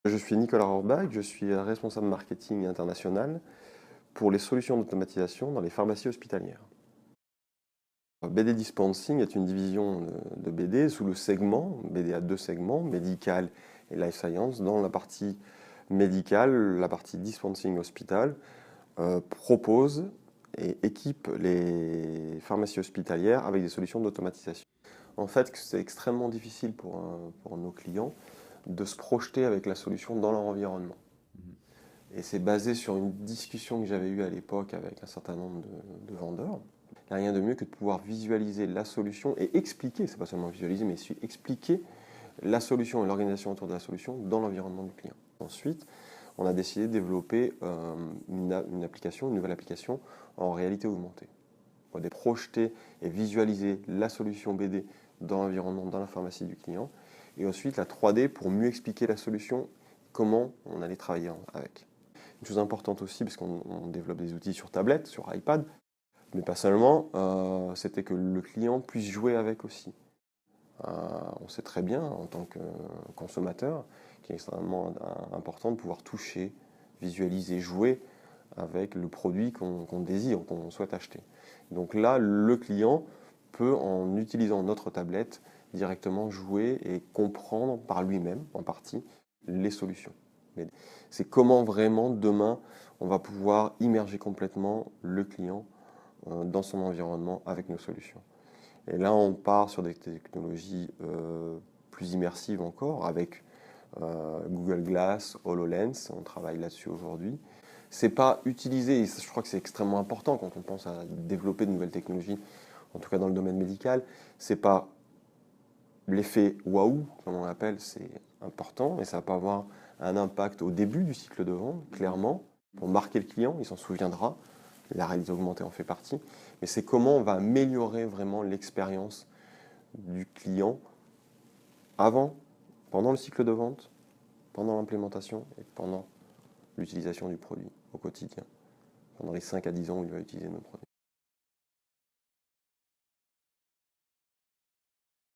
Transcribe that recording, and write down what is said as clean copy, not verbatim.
Je suis Nicolas Rohrbach, je suis responsable marketing international pour les solutions d'automatisation dans les pharmacies hospitalières. BD Dispensing est une division de BD sous le segment, BD a deux segments, médical et life science. Dans la partie médicale, la partie dispensing hospital propose et équipe les pharmacies hospitalières avec des solutions d'automatisation. En fait, c'est extrêmement difficile pour nos clients de se projeter avec la solution dans leur environnement. Et c'est basé sur une discussion que j'avais eue à l'époque avec un certain nombre de vendeurs. Il n'y a rien de mieux que de pouvoir visualiser la solution et expliquer, c'est pas seulement visualiser, mais expliquer la solution et l'organisation autour de la solution dans l'environnement du client. Ensuite, on a décidé de développer une nouvelle application en réalité augmentée. On va projeter et visualiser la solution BD dans l'environnement, dans la pharmacie du client. Et ensuite, la 3D pour mieux expliquer la solution, comment on allait travailler avec. Une chose importante aussi, parce qu'on développe des outils sur tablette, sur iPad, mais pas seulement, c'était que le client puisse jouer avec aussi. On sait très bien, en tant que consommateur, qu'il est extrêmement important de pouvoir toucher, visualiser, jouer avec le produit qu'on désire, qu'on souhaite acheter. Donc là, le client peut, en utilisant notre tablette, directement jouer et comprendre par lui-même, en partie, les solutions. C'est comment vraiment, demain, on va pouvoir immerger complètement le client dans son environnement avec nos solutions. Et là, on part sur des technologies plus immersives encore, avec Google Glass, HoloLens, on travaille là-dessus aujourd'hui. C'est pas utilisé, et je crois que c'est extrêmement important quand on pense à développer de nouvelles technologies, en tout cas dans le domaine médical, c'est pas l'effet waouh, comme on l'appelle, c'est important, mais ça va pas avoir un impact au début du cycle de vente, clairement, pour marquer le client, il s'en souviendra, la réalité augmentée en fait partie, mais c'est comment on va améliorer vraiment l'expérience du client avant, pendant le cycle de vente, pendant l'implémentation et pendant l'utilisation du produit au quotidien, pendant les 5 à 10 ans où il va utiliser nos produits.